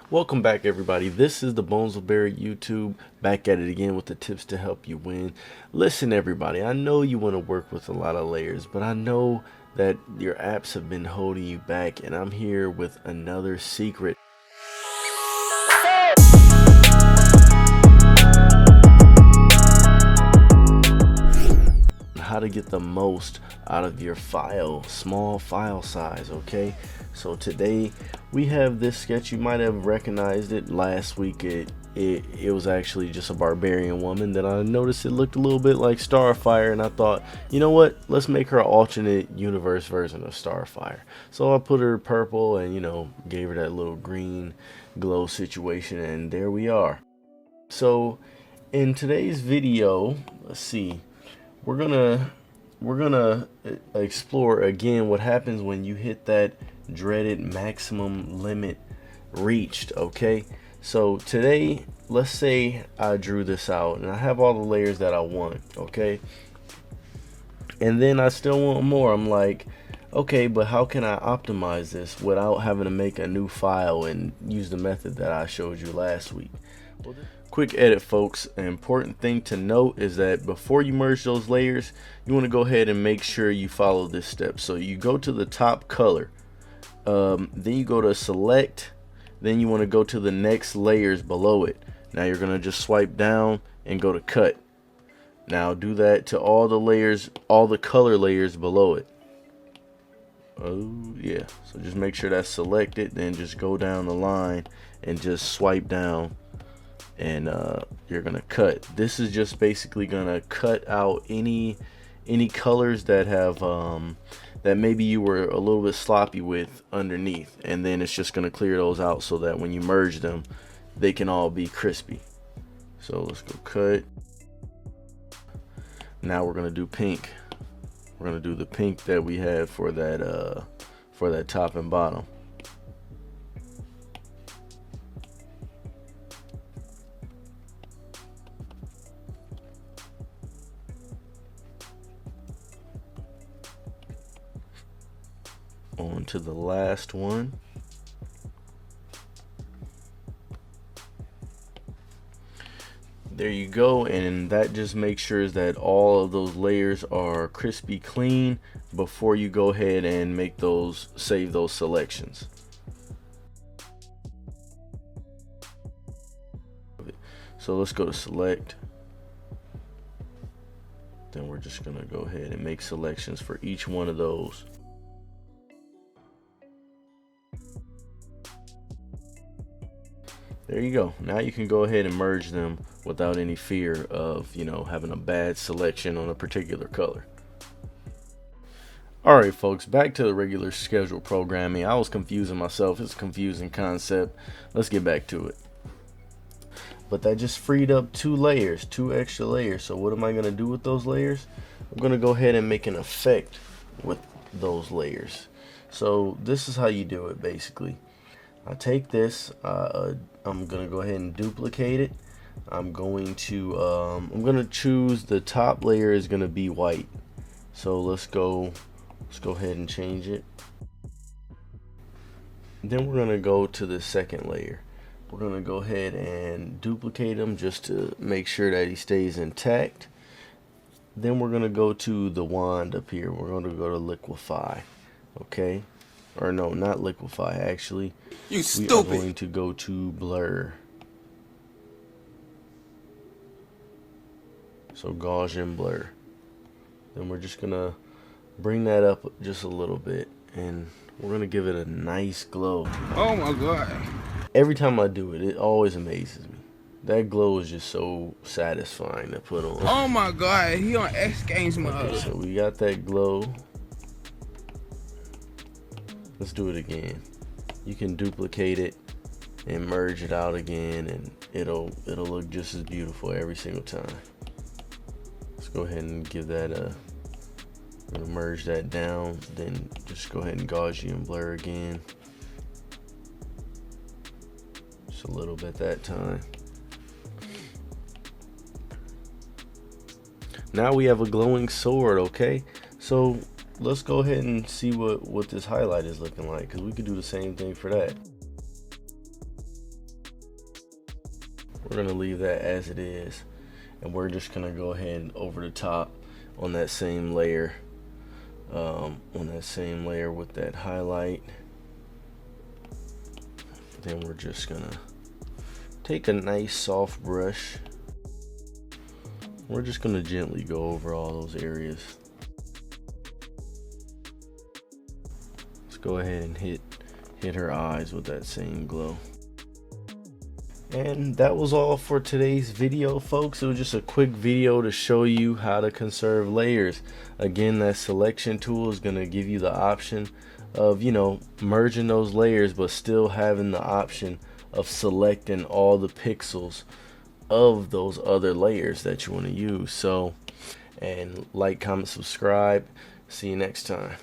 Welcome back, everybody. This is the Bones of Barry YouTube, back at it again with the tips to help you win. Listen, everybody, I know you want to work with a lot of layers, but I know that your apps have been holding you back, and I'm here with another secret. How to get the most out of your small file size. Okay, so today we have this sketch. You might have recognized it last week. It was actually just a barbarian woman that I noticed it looked a little bit like Starfire, and I thought, you know what, let's make her an alternate universe version of Starfire. So I put her purple and, you know, gave her that little green glow situation, and there we are. So in today's video, let's see, we're gonna explore again what happens when you hit that dreaded maximum limit reached. Okay, so today, let's say I drew this out and I have all the layers that I want. Okay, and then I still want more. I'm like, okay, but how can I optimize this without having to make a new file and use the method that I showed you last week? Quick edit, folks. An important thing to note is that before you merge those layers, you want to go ahead and make sure you follow this step. So you go to the top color, then you go to select, then you want to go to the next layers below it. Now you're going to just swipe down and go to cut. Now do that to all the layers, all the color layers below it. Oh yeah, so just make sure that's selected, then just go down the line and just swipe down, and you're gonna cut. This is just basically gonna cut out any colors that have that maybe you were a little bit sloppy with underneath, and then it's just gonna clear those out so that when you merge them, they can all be crispy. So let's go cut. Now we're gonna do pink. We're gonna do the pink that we had for that top and bottom. On to the last one. There you go, and that just makes sure that all of those layers are crispy clean before you go ahead and make those, save those selections. So let's go to select. Then we're just gonna go ahead and make selections for each one of those. There you go. Now you can go ahead and merge them without any fear of, you know, having a bad selection on a particular color. Alright folks, back to the regular scheduled programming. I was confusing myself. It's a confusing concept. Let's get back to it. But that just freed up two extra layers. So what am I going to do with those layers? I'm going to go ahead and make an effect with those layers. So this is how you do it basically. I take this, I'm gonna go ahead and duplicate it. I'm gonna choose the top layer is gonna be white. So let's go ahead and change it. Then we're gonna go to the second layer. We're gonna go ahead and duplicate him just to make sure that he stays intact. Then we're gonna go to the wand up here. We're gonna go to liquefy. Okay. Or no, not liquefy, actually. You stupid. We are going to go to blur. So Gaussian blur. Then we're just gonna bring that up just a little bit, and we're gonna give it a nice glow. Oh my god. Every time I do it, it always amazes me. That glow is just so satisfying to put on. Oh my god, he on X Games mode. Okay, so we got that glow. Let's do it again. You can duplicate it and merge it out again, and it'll look just as beautiful every single time. Let's go ahead and give that a, I'm gonna merge that down, then just go ahead and Gaussian blur again. Just a little bit that time. Now we have a glowing sword. Okay, so let's go ahead and see what this highlight is looking like, because we could do the same thing for that. We're gonna leave that as it is, and we're just gonna go ahead and over the top on that same layer, with that highlight. Then we're just gonna take a nice soft brush. We're just gonna gently go over all those areas. Let's go ahead and hit her eyes with that same glow. And that was all for today's video, folks. It was just a quick video to show you how to conserve layers. Again, that selection tool is going to give you the option of, you know, merging those layers, but still having the option of selecting all the pixels of those other layers that you want to use. So, and like, comment, subscribe. See you next time.